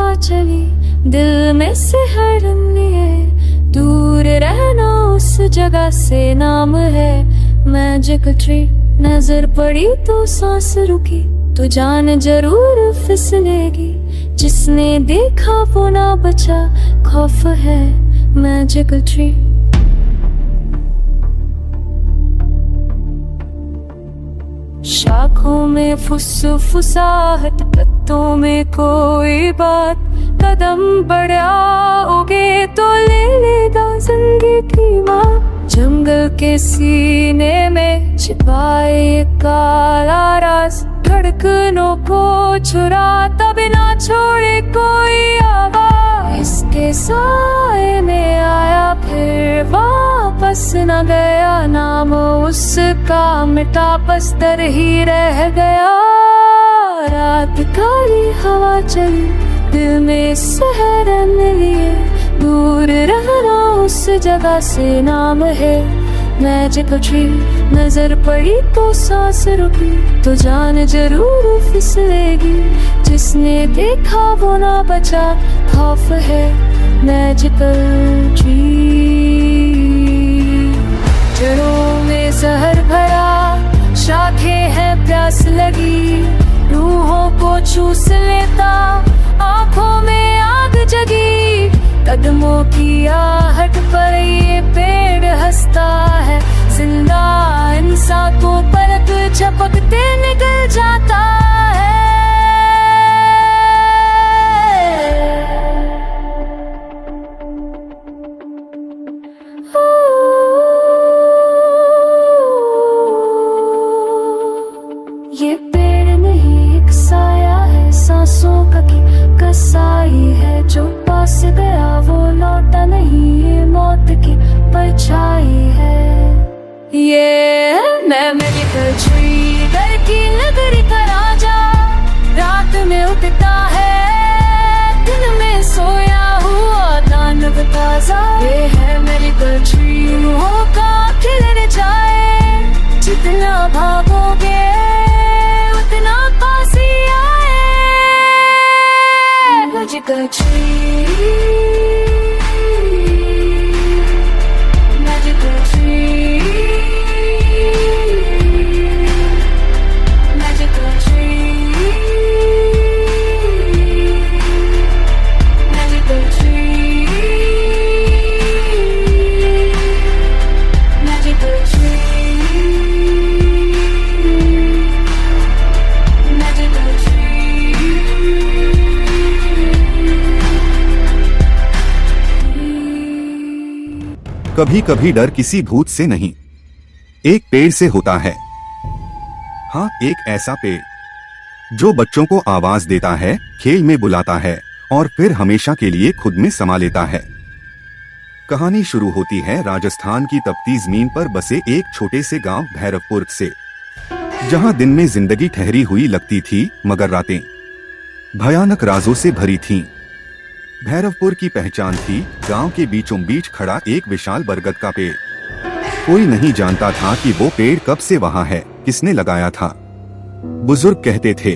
हवा चली, दिल में सिहरन लिए, दूर रहना उस जगह से नाम है मैजिकल ट्री। नजर पड़ी तो सांस रुकी, तो जान जरूर फिसलेगी, जिसने देखा वो ना बचा, खौफ है मैजिकल ट्री। शाखों में फुसफुसाहट, पत्तों में कोई बात, कदम बढ़ाओगे तो ले लेगा जिंदगी की माँ। जंगल के सीने में छिपाए काला राज, धड़कनों को चुराता बिना छोड़े कोई आवाज। इसके साए में आया फिर वापस न गया, नाम उसका मिटा बस्तर ही रह गया। रात काली हवा चली, दिल में सिहरन लिए, दूर रहना उस जगह से नाम है मैजिकल ट्री। नजर पड़ी तो सांस रुकी, तो जान जरूर फिसलेगी, जिसने देखा वो ना बचा, खौफ है मैजिकल ट्री। जड़ों में जहर भरा, शाखें हैं प्यास लगी, रूहों को चूस लेता, आंखों में आग जगी। कदमों की आहट पर ये पेड़ हंसता है, जिंदा इंसान को पलक झपकते निकल जाता है। ये पेड़ नहीं एक साया है, सांसों का की कसाई है, जो पास गया वो लौटा नहीं, ये मौत की परछाई है। ये मैं मैजिकल ट्री, घर की नगरी का राजा, रात में उठता है, दिन में सोया हुआ दानव ताजा। ये है मैजिकल ट्री, रूहों का खिलर जाए, जितना भागोगे उतना पास ही आए magical tree. Magical tree, magical tree, magical tree, magical tree, magical tree. कभी कभी डर किसी भूत से नहीं, एक पेड़ से होता है। हाँ, एक ऐसा पेड़ जो बच्चों को आवाज देता है, खेल में बुलाता है और फिर हमेशा के लिए खुद में समा लेता है। कहानी शुरू होती है राजस्थान की तपती जमीन पर बसे एक छोटे से गांव भैरवपुर से, जहां दिन में जिंदगी ठहरी हुई लगती थी, मगर रातें भयानक राजों से भरी थीं। भैरवपुर की पहचान थी गांव के बीचों बीच खड़ा एक विशाल बरगद का पेड़। कोई नहीं जानता था कि वो पेड़ कब से वहां है, किसने लगाया था। बुजुर्ग कहते थे,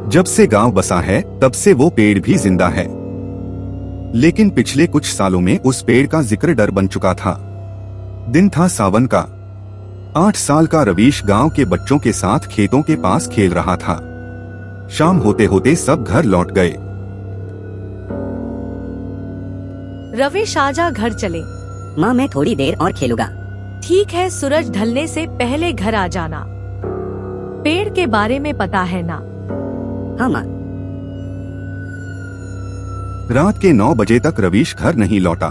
जब से गांव बसा है तब से वो पेड़ भी जिंदा है। लेकिन पिछले कुछ सालों में उस पेड़ का जिक्र डर बन चुका था। दिन था सावन का। 8 साल का रवीश गांव के बच्चों के साथ खेतों के पास खेल रहा था। शाम होते होते सब घर लौट गए। रवीश आजा, घर चले। माँ, मैं थोड़ी देर और खेलूंगा। ठीक है, सूरज ढलने से पहले घर आ जाना। पेड़ के बारे में पता है ना? हाँ माँ। रात के 9 बजे तक रवीश घर नहीं लौटा।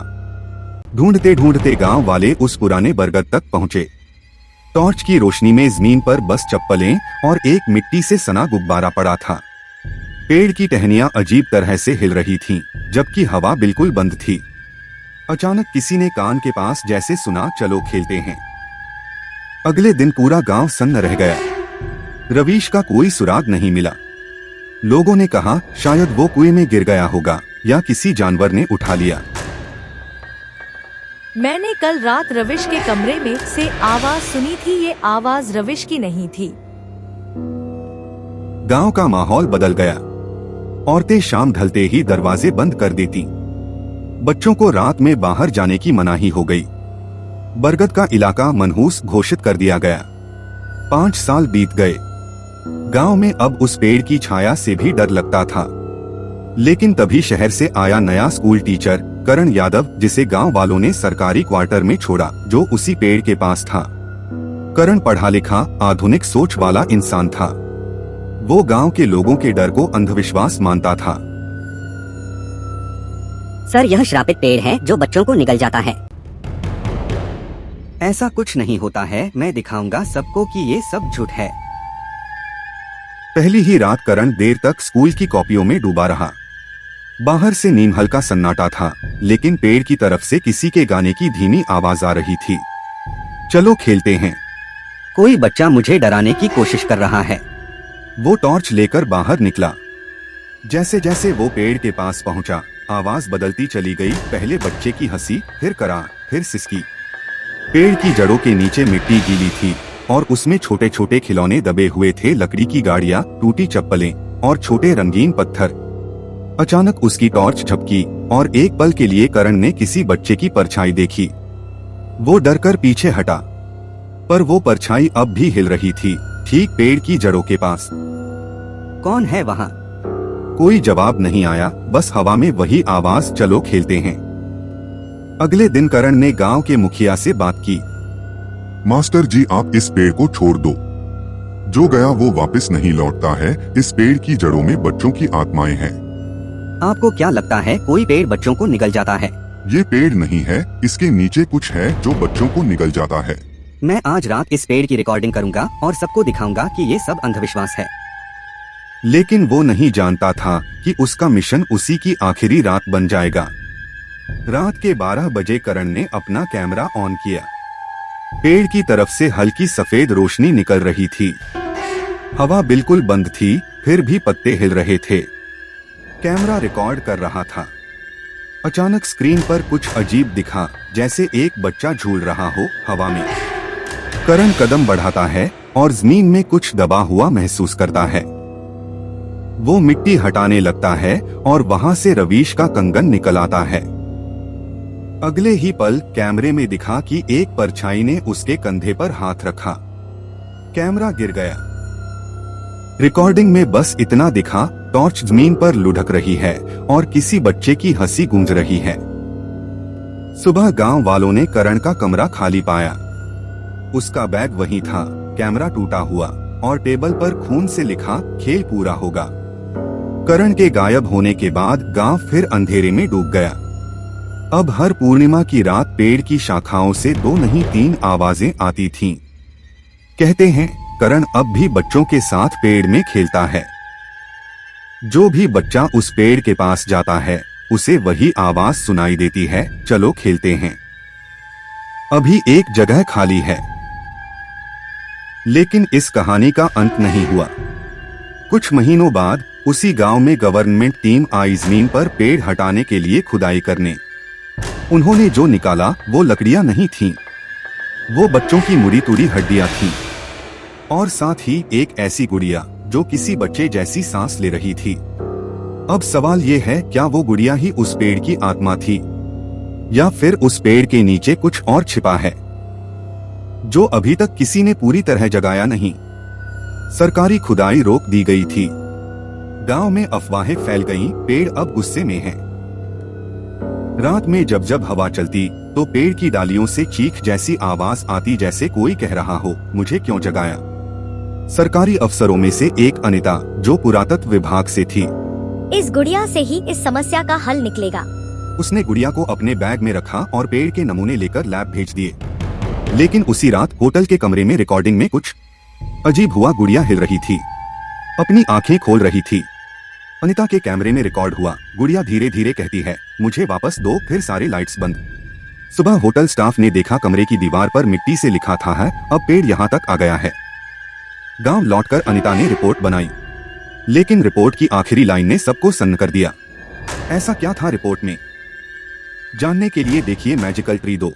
ढूंढते ढूंढते गांव वाले उस पुराने बरगद तक पहुंचे। टॉर्च की रोशनी में जमीन पर बस चप्पलें और एक मिट्टी से सना गुब्बारा पड़ा था। पेड़ की टहनियां अजीब तरह से हिल रही थीं, जबकि हवा बिल्कुल बंद थी। अचानक किसी ने कान के पास जैसे सुना, चलो खेलते हैं। अगले दिन पूरा गांव सन्न रह गया। रवीश का कोई सुराग नहीं मिला। लोगों ने कहा शायद वो कुएं में गिर गया होगा या किसी जानवर ने उठा लिया। मैंने कल रात रवीश के कमरे में से आवाज सुनी थी। ये आवाज रवीश की नहीं थी। गांव का माहौल बदल गया। औरतें शाम ढलते ही दरवाजे बंद कर देती। बच्चों को रात में बाहर जाने की मनाही हो गई। बरगद का इलाका मनहूस घोषित कर दिया गया। 5 साल बीत गए। गांव में अब उस पेड़ की छाया से भी डर लगता था। लेकिन तभी शहर से आया नया स्कूल टीचर करण यादव, जिसे गांव वालों ने सरकारी क्वार्टर में छोड़ा, जो उसी पेड़ के पास था। करण पढ़ा लिखा, आधुनिक सोच वाला इंसान था। वो गांव के लोगों के डर को अंधविश्वास मानता था। सर, यह श्रापित पेड़ है जो बच्चों को निगल जाता है। ऐसा कुछ नहीं होता है, मैं दिखाऊंगा सबको कि ये सब झूठ है। पहली ही रात करण देर तक स्कूल की कॉपियों में डूबा रहा। बाहर से नीम हल्का सन्नाटा था, लेकिन पेड़ की तरफ से किसी के गाने की धीमी आवाज आ रही थी। चलो खेलते हैं। कोई बच्चा मुझे डराने की कोशिश कर रहा है। वो टॉर्च लेकर बाहर निकला। जैसे जैसे वो पेड़ के पास पहुंचा, आवाज बदलती चली गई। पहले बच्चे की हंसी, फिर करार, फिर सिसकी। पेड़ की जड़ों के नीचे मिट्टी गीली थी और उसमें छोटे छोटे खिलौने दबे हुए थे। लकड़ी की गाड़ियां, टूटी चप्पलें और छोटे रंगीन पत्थर। अचानक उसकी टॉर्च झपकी और एक पल के लिए करण ने किसी बच्चे की परछाई देखी। वो डरकर पीछे हटा, पर वो परछाई अब भी हिल रही थी, ठीक पेड़ की जड़ों के पास। कौन है वहाँ? कोई जवाब नहीं आया, बस हवा में वही आवाज, चलो खेलते हैं। अगले दिन करण ने गांव के मुखिया से बात की। मास्टर जी, आप इस पेड़ को छोड़ दो। जो गया वो वापस नहीं लौटता है। इस पेड़ की जड़ों में बच्चों की आत्माएं हैं। आपको क्या लगता है कोई पेड़ बच्चों को निगल जाता है? ये पेड़ नहीं है, इसके नीचे कुछ है जो बच्चों को निगल जाता है। मैं आज रात इस पेड़ की रिकॉर्डिंग करूंगा और सबको दिखाऊंगा कि ये सब अंधविश्वास है। लेकिन वो नहीं जानता था कि उसका मिशन उसी की आखिरी रात बन जाएगा। रात के 12 बजे करण ने अपना कैमरा ऑन किया। पेड़ की तरफ से हल्की सफेद रोशनी निकल रही थी। हवा बिल्कुल बंद थी, फिर भी पत्ते हिल रहे थे। कैमरा रिकॉर्ड कर रहा था। अचानक स्क्रीन पर कुछ अजीब दिखा, जैसे एक बच्चा झूल रहा हो हवा में। करण कदम बढ़ाता है और जमीन में कुछ दबा हुआ महसूस करता है। वो मिट्टी हटाने लगता है और वहां से रवीश का कंगन निकल आता है। अगले ही पल कैमरे में दिखा कि एक परछाई ने उसके कंधे पर हाथ रखा। कैमरा गिर गया। रिकॉर्डिंग में बस इतना दिखा, टॉर्च जमीन पर लुढ़क रही है और किसी बच्चे की हंसी गूंज रही है। सुबह गांव वालों ने करण का कमरा खाली पाया। उसका बैग वहीं था, कैमरा टूटा हुआ और टेबल पर खून से लिखा, खेल पूरा होगा। करण के गायब होने के बाद गांव फिर अंधेरे में डूब गया। अब हर पूर्णिमा की रात पेड़ की शाखाओं से 2 नहीं 3 आवाजें आती थीं। कहते हैं करण अब भी बच्चों के साथ पेड़ में खेलता है। जो भी बच्चा उस पेड़ के पास जाता है, उसे वही आवाज सुनाई देती है, चलो खेलते हैं। अभी एक जगह खाली है। लेकिन इस कहानी का अंत नहीं हुआ। कुछ महीनों बाद उसी गांव में गवर्नमेंट टीम आई जमीन पर पेड़ हटाने के लिए खुदाई करने। उन्होंने जो निकाला वो लकड़ियां नहीं थीं, वो बच्चों की मुड़ी तुड़ी हड्डियां थीं और साथ ही एक ऐसी गुड़िया जो किसी बच्चे जैसी सांस ले रही थी। अब सवाल ये है, क्या वो गुड़िया ही उस पेड़ की आत्मा थी या फिर उस पेड़ के नीचे कुछ और छिपा है जो अभी तक किसी ने पूरी तरह जगाया नहीं। सरकारी खुदाई रोक दी गई थी। गांव में अफवाहें फैल गईं, पेड़ अब गुस्से में है। रात में जब जब हवा चलती तो पेड़ की डालियों से चीख जैसी आवाज आती, जैसे कोई कह रहा हो, मुझे क्यों जगाया। सरकारी अफसरों में से एक अनिता, जो पुरातत्व विभाग से थी, इस गुड़िया से ही इस समस्या का हल निकलेगा। उसने गुड़िया को अपने बैग में रखा और पेड़ के नमूने लेकर लैब भेज दिए। लेकिन उसी रात होटल के कमरे में रिकॉर्डिंग में कुछ अजीब हुआ। गुड़िया हिल रही थी, अपनी आंखें खोल रही थी। अनिता के कैमरे में रिकॉर्ड हुआ, गुड़िया धीरे धीरे कहती है, मुझे वापस दो। फिर सारे लाइट्स बंद। सुबह होटल स्टाफ ने देखा कमरे की दीवार पर मिट्टी से लिखा था है, अब पेड़ यहाँ तक आ गया है। गांव लौटकर अनिता ने रिपोर्ट बनाई, लेकिन रिपोर्ट की आखिरी लाइन ने सबको सन्न कर दिया। ऐसा क्या था रिपोर्ट में, जानने के लिए देखिए मैजिकल ट्री 2।